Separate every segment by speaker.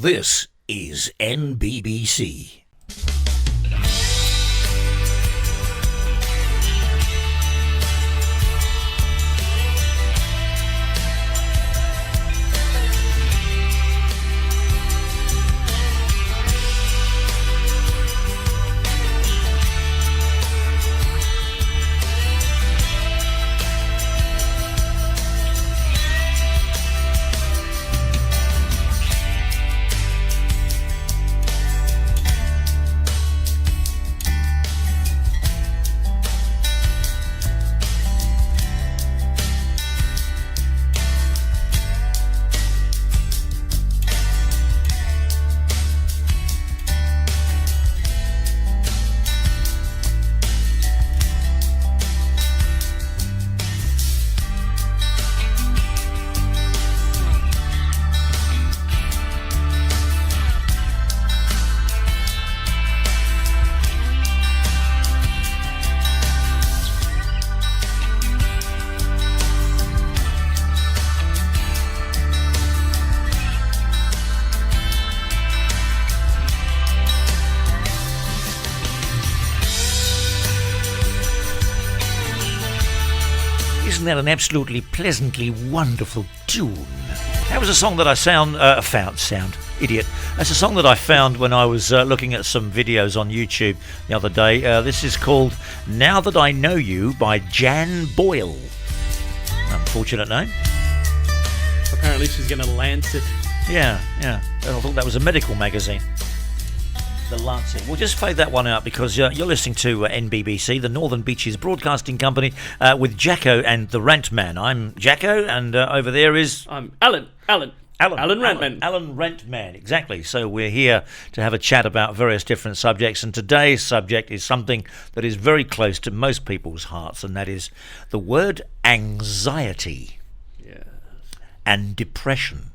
Speaker 1: This is NBBC. Isn't that an absolutely pleasantly wonderful tune? That was a song that I found. That's a song that I found when I was looking at some videos on YouTube the other day. This is called Now That I Know You by Jan Boyle. Unfortunate name.
Speaker 2: Apparently she's going to Lancet.
Speaker 1: Yeah. I thought that was a medical magazine. The Lancet. We'll just fade that one out because you're listening to NBBC, the Northern Beaches Broadcasting Company, with Jacko and the Rantman. I'm Jacko, and over there is...
Speaker 2: I'm Alan Rantman.
Speaker 1: Alan Rantman, exactly. So we're here to have a chat about various different subjects, and today's subject is something that is very close to most people's hearts, and that is the word anxiety and depression.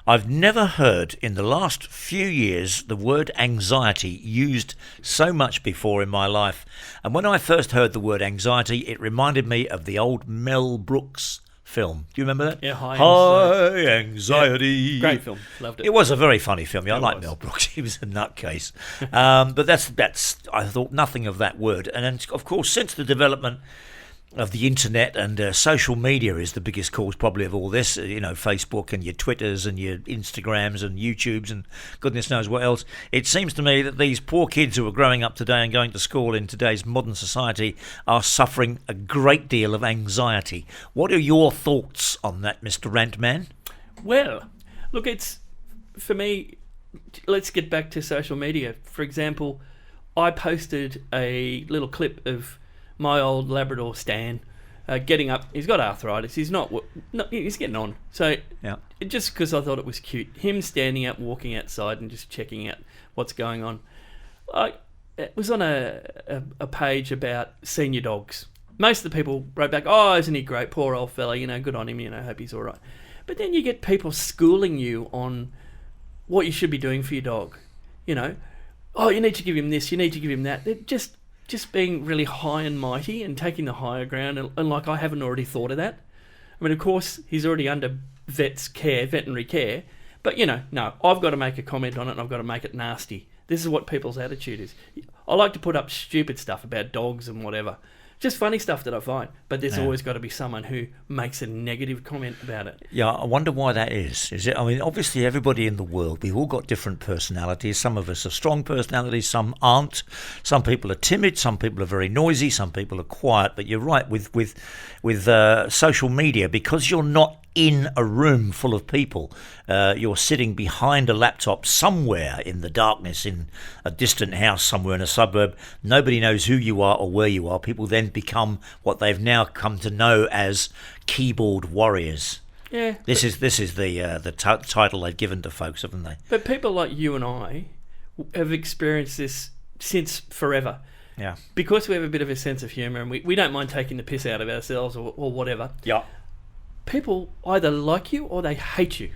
Speaker 1: I've never heard in the last few years the word anxiety used so much before in my life. And when I first heard the word anxiety, it reminded me of the old Mel Brooks film. Do you remember that?
Speaker 2: Yeah,
Speaker 1: High Anxiety.
Speaker 2: Yeah, great film. Loved it.
Speaker 1: It was a very funny film. I like Mel Brooks. He was a nutcase. But that's I thought nothing of that word. And then, of course, since the development of the internet and social media is the biggest cause probably of all this, Facebook and your Twitters and your Instagrams and YouTubes and goodness knows what else. It seems to me that these poor kids who are growing up today and going to school in today's modern society are suffering a great deal of anxiety. What are your thoughts on that, Mr. Rantman?
Speaker 2: Well, look, it's, for me, let's get back to social media. For example, I posted a little clip of my old Labrador Stan getting up. He's got arthritis. He's he's getting on. So just because I thought it was cute, him standing up, walking outside, and just checking out what's going on. It was on a page about senior dogs. Most of the people wrote back, "Oh, isn't he great? Poor old fella. Good on him. Hope he's all right." But then you get people schooling you on what you should be doing for your dog. Oh, you need to give him this. You need to give him that. They're just being really high and mighty and taking the higher ground, and like I haven't already thought of that. I mean, of course, he's already under veterinary care, but no, I've got to make a comment on it and I've got to make it nasty. This is what people's attitude is. I like to put up stupid stuff about dogs and whatever. Just funny stuff that I find, but there's always got to be someone who makes a negative comment about it.
Speaker 1: Yeah, I wonder why that is. Is it? I mean, obviously, everybody in the world, we've all got different personalities. Some of us are strong personalities, some aren't. Some people are timid, some people are very noisy, some people are quiet. But you're right with social media, because you're not in a room full of people. You're sitting behind a laptop somewhere in the darkness in a distant house somewhere in a suburb. Nobody knows who you are or where you are. People then become what they've now come to know as keyboard warriors.
Speaker 2: Yeah.
Speaker 1: This is the title they've given to folks, haven't they?
Speaker 2: But people like you and I have experienced this since forever.
Speaker 1: Yeah.
Speaker 2: Because we have a bit of a sense of humour and we don't mind taking the piss out of ourselves or whatever.
Speaker 1: Yeah.
Speaker 2: People either like you or they hate you.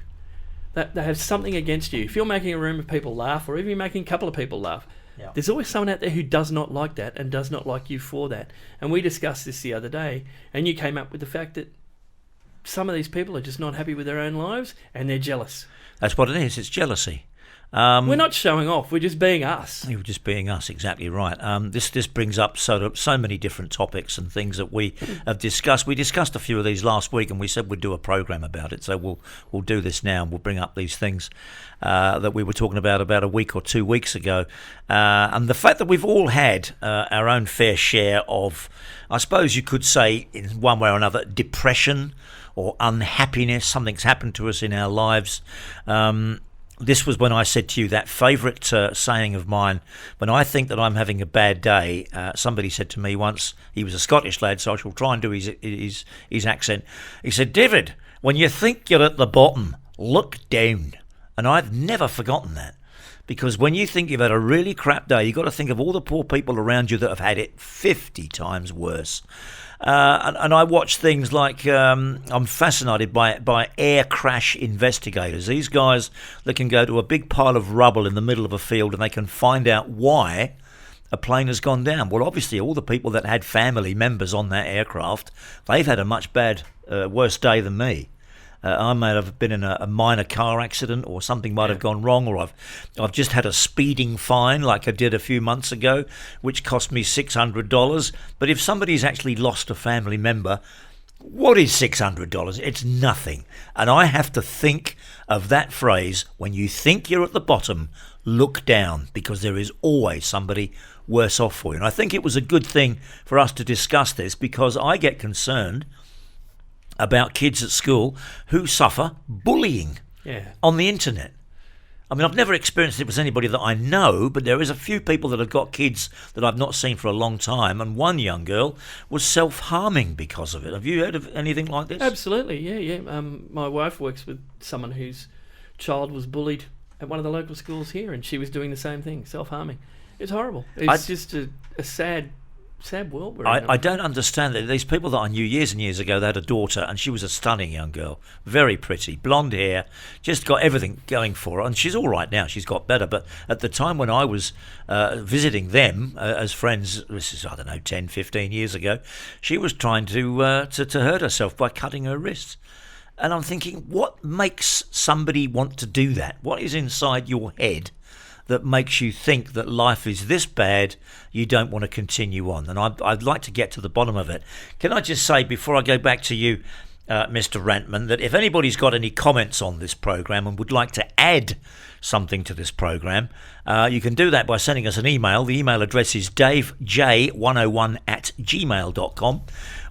Speaker 2: They have something against you. If you're making a room of people laugh, or even you're making a couple of people laugh, there's always someone out there who does not like that and does not like you for that. And we discussed this the other day, and you came up with the fact that some of these people are just not happy with their own lives and they're jealous.
Speaker 1: That's what it is. It's jealousy.
Speaker 2: We're not showing off. We're just being us.
Speaker 1: You're just being us, exactly right. This brings up so many different topics and things that we have discussed. We discussed a few of these last week, and we said we'd do a program about it. So we'll do this now, and we'll bring up these things that we were talking about a week or 2 weeks ago, and the fact that we've all had our own fair share of, I suppose you could say, in one way or another, depression or unhappiness. Something's happened to us in our lives. This was when I said to you that favourite saying of mine, when I think that I'm having a bad day. Somebody said to me once, he was a Scottish lad, so I shall try and do his accent. He said, David, when you think you're at the bottom, look down. And I've never forgotten that. Because when you think you've had a really crap day, you've got to think of all the poor people around you that have had it 50 times worse. And I watch things like, I'm fascinated by air crash investigators. These guys that can go to a big pile of rubble in the middle of a field and they can find out why a plane has gone down. Well, obviously, all the people that had family members on that aircraft, they've had a much worse day than me. I may have been in a minor car accident, or something might have gone wrong, or I've just had a speeding fine like I did a few months ago, which cost me $600. But if somebody's actually lost a family member, what is $600? It's nothing. And I have to think of that phrase, when you think you're at the bottom, look down, because there is always somebody worse off for you. And I think it was a good thing for us to discuss this, because I get concerned about kids at school who suffer bullying on the internet. I mean, I've never experienced it with anybody that I know, but there is a few people that have got kids that I've not seen for a long time, and one young girl was self-harming because of it. Have you heard of anything like this?
Speaker 2: Absolutely, yeah. My wife works with someone whose child was bullied at one of the local schools here, and she was doing the same thing, self-harming. It's horrible. It's just a sad world we're in.
Speaker 1: I don't understand that. These people that I knew years and years ago, they had a daughter, and she was a stunning young girl, very pretty, blonde hair, just got everything going for her, and she's all right now. She's got better, but at the time when I was visiting them as friends, this is, 10, 15 years ago, she was trying to hurt herself by cutting her wrists. And I'm thinking, what makes somebody want to do that? What is inside your head that makes you think that life is this bad, you don't want to continue on? And I'd like to get to the bottom of it. Can I just say, before I go back to you, Mr. Rantman, that if anybody's got any comments on this program and would like to add something to this program, you can do that by sending us an email. The email address is davej101@gmail.com,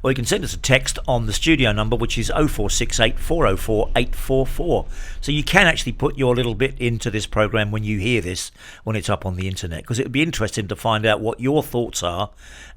Speaker 1: or you can send us a text on the studio number, which is 0468 404 844. So you can actually put your little bit into this program when you hear this, when it's up on the internet, because it would be interesting to find out what your thoughts are,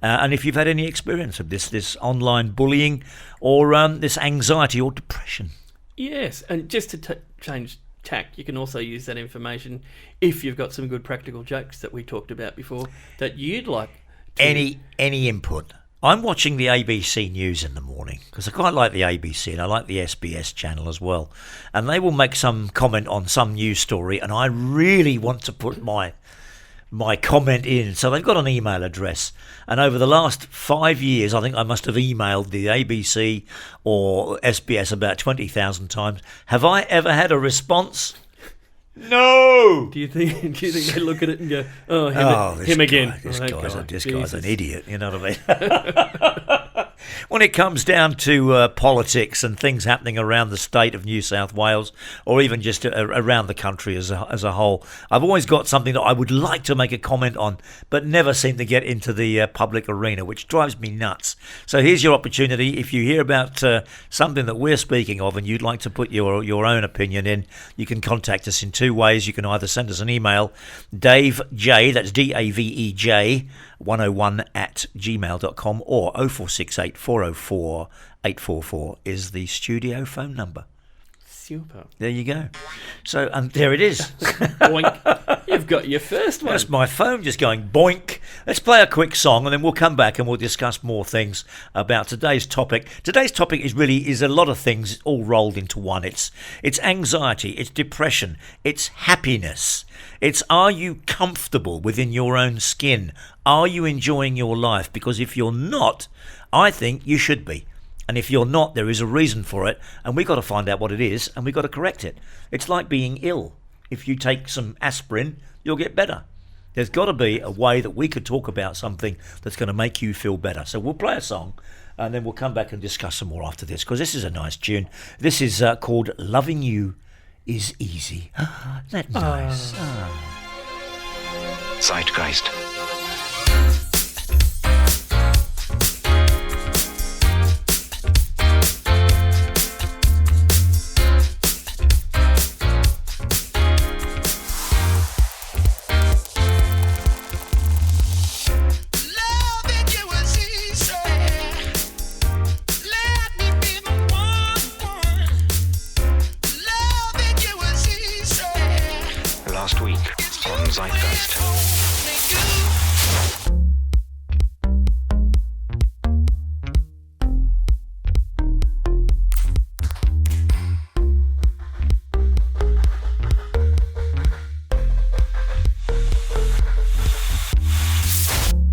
Speaker 1: and if you've had any experience of this online bullying or this anxiety or depression.
Speaker 2: Yes, and just to change tack, you can also use that information if you've got some good practical jokes that we talked about before that you'd like to... Any
Speaker 1: input. I'm watching the ABC News in the morning because I quite like the ABC and I like the SBS channel as well. And they will make some comment on some news story, and I really want to put my comment in. So they've got an email address, and over the last 5 years I think I must have emailed the ABC or SBS about 20,000 times. Have I ever had a response? No.
Speaker 2: Do you think they look at it and go,
Speaker 1: him
Speaker 2: again?
Speaker 1: This guy's an idiot, you know what I mean? When it comes down to politics and things happening around the state of New South Wales, or even just around the country as a whole, I've always got something that I would like to make a comment on, but never seem to get into the public arena, which drives me nuts. So here's your opportunity. If you hear about something that we're speaking of and you'd like to put your own opinion in, you can contact us in two ways. You can either send us an email, DaveJ, that's DAVEJ, 101@gmail.com, or 0468 404 844 is the studio phone number.
Speaker 2: Super.
Speaker 1: There you go. So, there it is.
Speaker 2: Boink. You've got your first one.
Speaker 1: That's my phone just going boink. Let's play a quick song and then we'll come back and we'll discuss more things about today's topic. Today's topic is a lot of things all rolled into one. It's anxiety, it's depression, it's happiness. It's, are you comfortable within your own skin? Are you enjoying your life? Because if you're not, I think you should be. And if you're not, there is a reason for it, and we've got to find out what it is, and we've got to correct it. It's like being ill. If you take some aspirin, you'll get better. There's got to be a way that we could talk about something that's going to make you feel better. So we'll play a song, and then we'll come back and discuss some more after this, because this is a nice tune. This is called Loving You Is Easy. That's nice.
Speaker 3: Zeitgeist. Last week on Zeitgeist.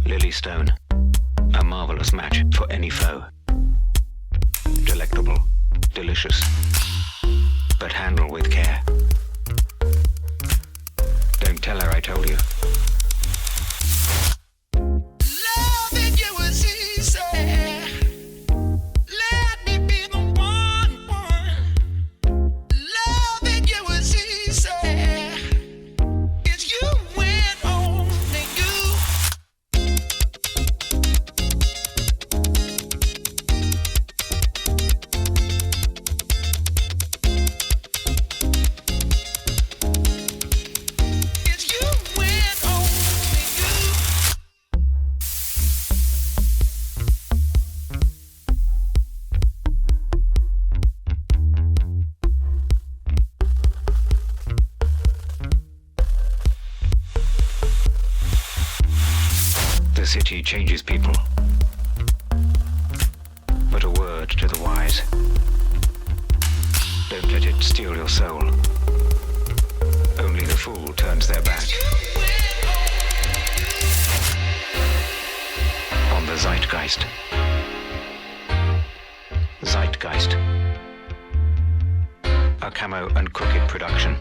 Speaker 3: Lily Stone, a marvelous match for any foe. Delectable, delicious, but handle with care. Don't tell her I told you.
Speaker 4: Loving you is easy. Let me be the one. Loving you is easy. It's you and only you. It's you and only you.
Speaker 3: The city changes people, but a word to the wise. Don't let it steal your soul. Only the fool turns their back. On the Zeitgeist. Zeitgeist. A Camo and Crooked production.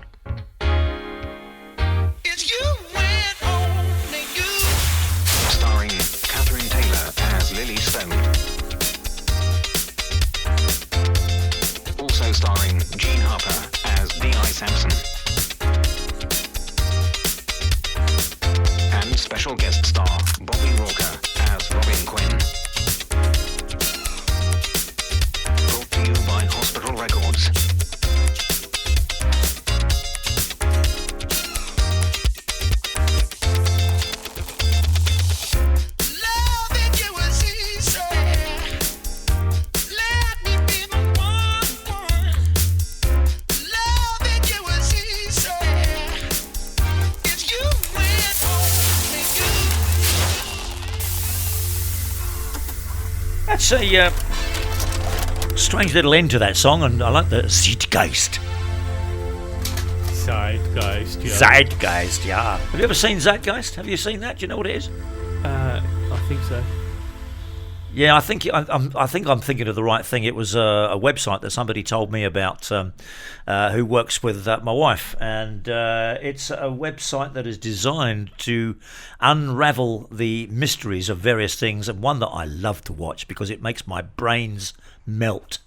Speaker 4: It's you and only you.
Speaker 3: Starring Catherine Taylor as Lily Stone. Also starring Gene Harper as D.I. Sampson. And special guest star Bobby Walker as Robin Quinn. Brought to you by Hospital Records.
Speaker 4: Loving you is easy. Let me be the one. Loving you is easy. It's you and only you.
Speaker 1: That's a strange little end to that song, and I like the Zeitgeist.
Speaker 2: Zeitgeist, yeah.
Speaker 1: Zeitgeist, yeah. Have you ever seen Zeitgeist? Have you seen that? Do you know what it is?
Speaker 2: I think so.
Speaker 1: Yeah, I think I'm thinking of the right thing. It was a website that somebody told me about, who works with my wife, and it's a website that is designed to unravel the mysteries of various things. And one that I love to watch because it makes my brains melt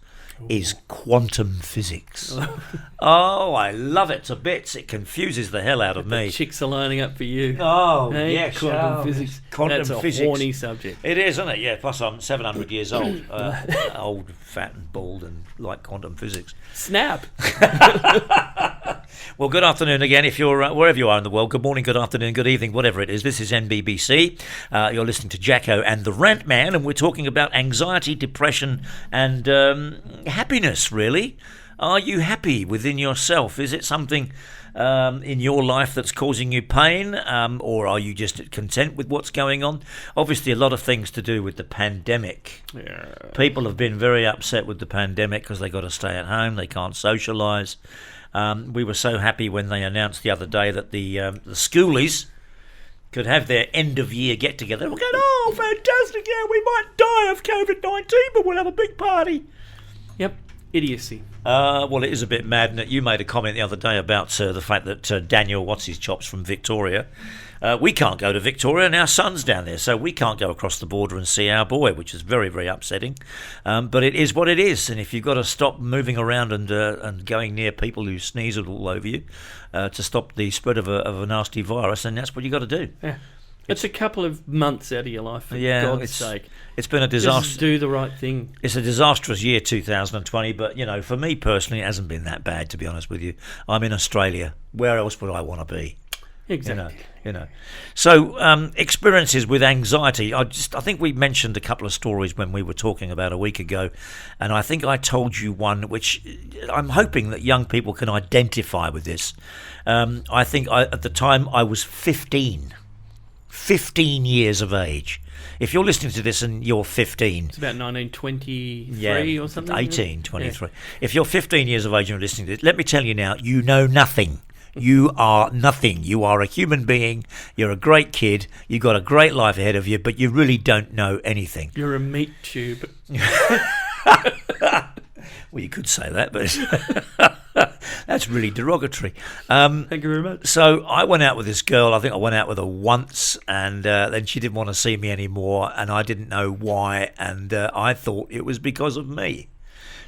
Speaker 1: is quantum physics. Oh, I love it to bits. It confuses the hell out of me.
Speaker 2: Chicks are lining up for you.
Speaker 1: Oh,
Speaker 2: Hey,
Speaker 1: yes.
Speaker 2: quantum physics.
Speaker 1: Quantum
Speaker 2: That's a
Speaker 1: physics.
Speaker 2: horny subject.
Speaker 1: It is, isn't it? Yeah, plus I'm 700 years old. Old, fat and bald and like quantum physics.
Speaker 2: Snap.
Speaker 1: Well, good afternoon again. If you're wherever you are in the world, good morning, good afternoon, good evening, whatever it is. This is NBBC. You're listening to Jacko and the Rantman, and we're talking about anxiety, depression, and happiness, really. Are you happy within yourself? Is it something in your life that's causing you pain, or are you just content with what's going on? Obviously, a lot of things to do with the pandemic.
Speaker 2: Yeah.
Speaker 1: People have been very upset with the pandemic because they got to stay at home, they can't socialise. We were so happy when they announced the other day that the schoolies could have their end of year get together. We're going, oh, fantastic! Yeah, we might die of COVID-19, but we'll have a big party.
Speaker 2: Yep, idiocy.
Speaker 1: Well, it is a bit mad. And you made a comment the other day about the fact that Daniel, what's his chops from Victoria, we can't go to Victoria and our son's down there, so we can't go across the border and see our boy, which is very, very upsetting. But it is what it is, and if you've got to stop moving around and going near people who sneeze all over you to stop the spread of a nasty virus, then that's what you've got to do.
Speaker 2: Yeah. It's a couple of months out of your life, for God's sake.
Speaker 1: It's been a disaster.
Speaker 2: Just do the right thing.
Speaker 1: It's a disastrous year, 2020, but, for me personally, it hasn't been that bad, to be honest with you. I'm in Australia. Where else would I want to be?
Speaker 2: Exactly.
Speaker 1: So experiences with anxiety. I think we mentioned a couple of stories when we were talking about a week ago, and I think I told you one which I'm hoping that young people can identify with this. I think at the time I was 15 years of age. If you're listening to this and you're 15...
Speaker 2: It's about 1923 or something?
Speaker 1: 1823. Yeah. If you're 15 years of age and you're listening to this, let me tell you now, you know nothing. You are nothing. You are a human being. You're a great kid. You've got a great life ahead of you, but you really don't know anything.
Speaker 2: You're a meat tube.
Speaker 1: Well, you could say that, but that's really derogatory.
Speaker 2: Thank you very much.
Speaker 1: So I went out with this girl. I think I went out with her once, and then she didn't want to see me anymore, and I didn't know why, and I thought it was because of me.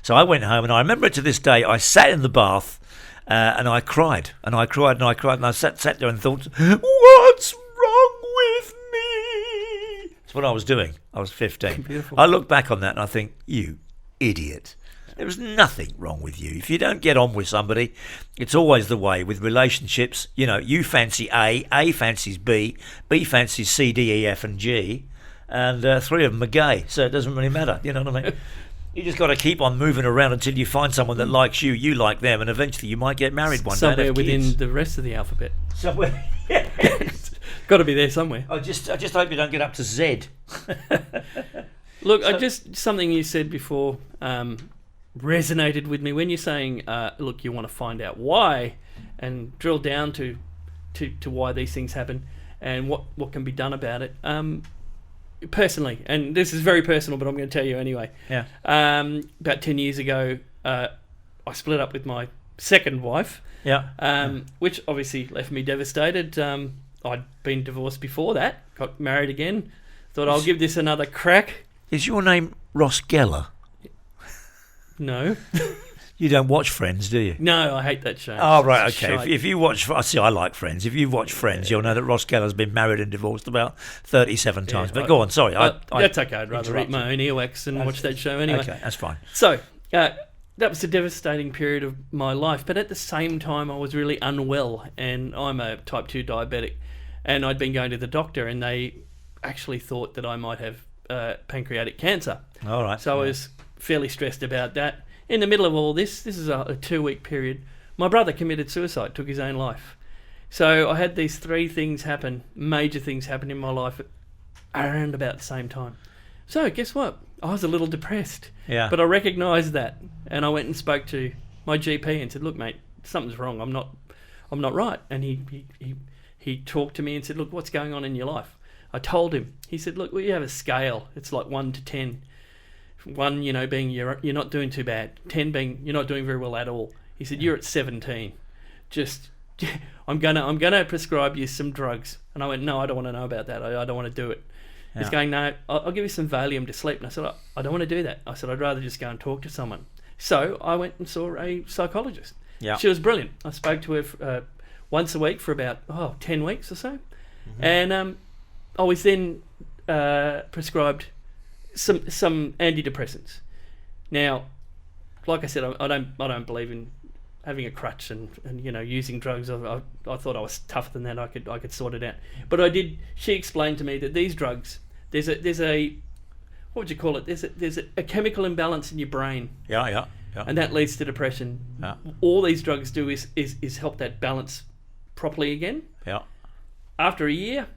Speaker 1: So I went home, and I remember to this day, I sat in the bath, and I cried, and I cried, and I cried, and I sat there and thought, what's wrong with me? That's what I was doing. I was 15.
Speaker 2: Beautiful.
Speaker 1: I look back on that, and I think, you idiot. There was nothing wrong with you. If you don't get on with somebody, it's always the way with relationships. You fancy A fancies B fancies C, D, E, F, and G, and three of them are gay, so it doesn't really matter. You know what I mean? You just got to keep on moving around until you find someone that likes you, you like them, and eventually you might get married one day.
Speaker 2: Somewhere within the rest of the alphabet.
Speaker 1: Somewhere.
Speaker 2: Got to be there somewhere.
Speaker 1: I just hope you don't get up to Z.
Speaker 2: Look, something you said before resonated with me when you're saying, look, you want to find out why and drill down to why these things happen and what can be done about it. Personally, and this is very personal, but I'm going to tell you anyway.
Speaker 1: Yeah.
Speaker 2: About 10 years ago, I split up with my second wife.
Speaker 1: Yeah.
Speaker 2: Which obviously left me devastated. I'd been divorced before that, got married again. Thought I'll give this another crack.
Speaker 1: Is your name Ross Geller?
Speaker 2: No.
Speaker 1: You don't watch Friends, do you?
Speaker 2: No, I hate that show.
Speaker 1: Oh, right, okay. If you watch... I like Friends. If you watch Friends, you'll know that Ross Geller's been married and divorced about 37 times. But go on, sorry.
Speaker 2: That's okay. I'd rather eat my own earwax and watch that show anyway.
Speaker 1: Okay, that's fine.
Speaker 2: So, that was a devastating period of my life. But at the same time, I was really unwell. And I'm a type 2 diabetic. And I'd been going to the doctor, and they actually thought that I might have pancreatic cancer.
Speaker 1: All right.
Speaker 2: So I was fairly stressed about that. In the middle of all this is a 2-week period, my brother committed suicide, took his own life. So I had these 3 things happen, major things happen in my life around about the same time. So guess what? I was a little depressed.
Speaker 1: Yeah.
Speaker 2: But I recognised that, and I went and spoke to my GP and said, look, mate, something's wrong. I'm not right. And he talked to me and said, look, what's going on in your life? I told him. He said, look, well, you have a scale. It's like 1 to 10. 1, being you're not doing too bad. 10 being you're not doing very well at all. He said, you're at 17. Just, I'm gonna prescribe you some drugs. And I went, no, I don't want to know about that. I don't want to do it. Yeah. He's going, no, I'll give you some Valium to sleep. And I said, I don't want to do that. I said, I'd rather just go and talk to someone. So I went and saw a psychologist. Yeah. She was brilliant. I spoke to her once a week for about 10 weeks or so. Mm-hmm. And I was then prescribed some antidepressants. Now, like I said, I don't believe in having a crutch and using drugs. I thought I was tougher than that. I could sort it out. But I did. She explained to me that these drugs, there's a what would you call it? There's a chemical imbalance in your brain.
Speaker 1: Yeah.
Speaker 2: And that leads to depression. Yeah. All these drugs do is help that balance properly again.
Speaker 1: Yeah.
Speaker 2: After a year,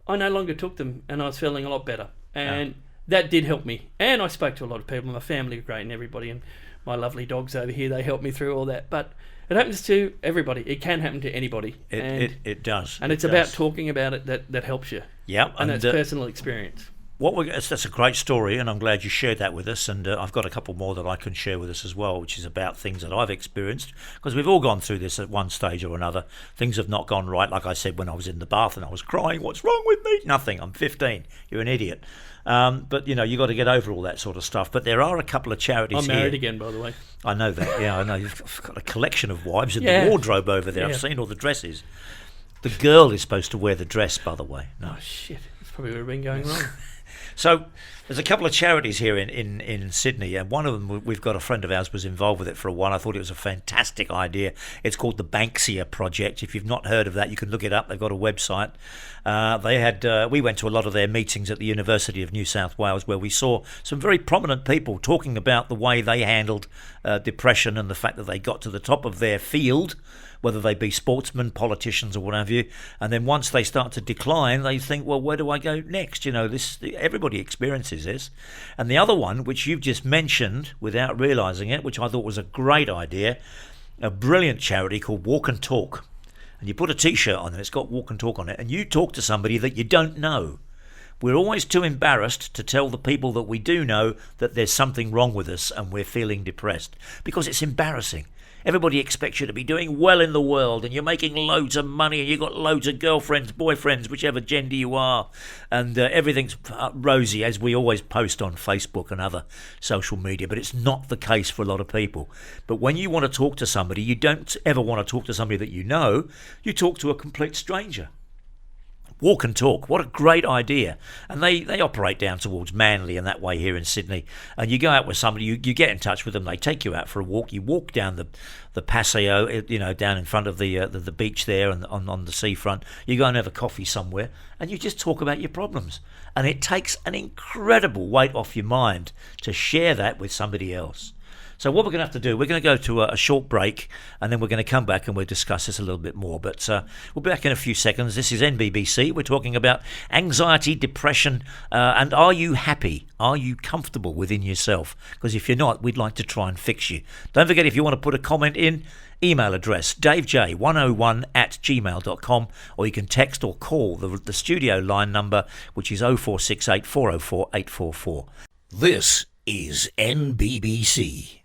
Speaker 2: I no longer took them, and I was feeling a lot better. And that did help me. And I spoke to a lot of people. My family were great, and everybody, and my lovely dogs over here, they helped me through all that. But It happens to everybody. It can happen to anybody.
Speaker 1: It does.
Speaker 2: And it's about talking about it that helps you.
Speaker 1: Yeah.
Speaker 2: And that's personal experience.
Speaker 1: That's a great story, and I'm glad you shared that with us. And I've got a couple more that I can share with us as well, which is about things that I've experienced, because we've all gone through this at one stage or another. Things have not gone right. Like I said, when I was in the bath and I was crying, what's wrong with me? Nothing. I'm 15. You're an idiot. But you got to get over all that sort of stuff. But there are a couple of charities
Speaker 2: I'm
Speaker 1: here.
Speaker 2: married again, by the way.
Speaker 1: I know that. Yeah, I know. You've got a collection of wives in the wardrobe over there.
Speaker 2: Yeah.
Speaker 1: I've seen all the dresses. The girl is supposed to wear the dress, by the way. No.
Speaker 2: Oh, shit. That's probably would have been going wrong.
Speaker 1: So there's a couple of charities here in Sydney, and one of them, we've got a friend of ours was involved with it for a while. I thought it was a fantastic idea. It's called the Banksia Project. If you've not heard of that, you can look it up. They've got a website. We went to a lot of their meetings at the University of New South Wales, where we saw some very prominent people talking about the way they handled depression and the fact that they got to the top of their field, whether they be sportsmen, politicians, or what have you. And then once they start to decline, they think, well, where do I go next? Everybody experiences this. And the other one, which you've just mentioned without realising it, which I thought was a great idea, a brilliant charity called Walk and Talk. And you put a T-shirt on and it's got Walk and Talk on it, and you talk to somebody that you don't know. We're always too embarrassed to tell the people that we do know that there's something wrong with us and we're feeling depressed, because it's embarrassing. Everybody expects you to be doing well in the world, and you're making loads of money, and you've got loads of girlfriends, boyfriends, whichever gender you are, and everything's rosy, as we always post on Facebook and other social media. But it's not the case for a lot of people. But when you want to talk to somebody, you don't ever want to talk to somebody that you know. You talk to a complete stranger. Walk and Talk, what a great idea. And they operate down towards Manly and that way here in Sydney. And you go out with somebody, you get in touch with them, they take you out for a walk, you walk down the Paseo, down in front of the beach there and on the seafront. You go and have a coffee somewhere and you just talk about your problems. And it takes an incredible weight off your mind to share that with somebody else. So what we're going to have to do, we're going to go to a short break, and then we're going to come back and we'll discuss this a little bit more. But we'll be back in a few seconds. This is NBBC. We're talking about anxiety, depression, and are you happy? Are you comfortable within yourself? Because if you're not, we'd like to try and fix you. Don't forget, if you want to put a comment in, email address davej101@gmail.com, or you can text or call the studio line number, which is 0468 404 844.
Speaker 4: This is NBBC.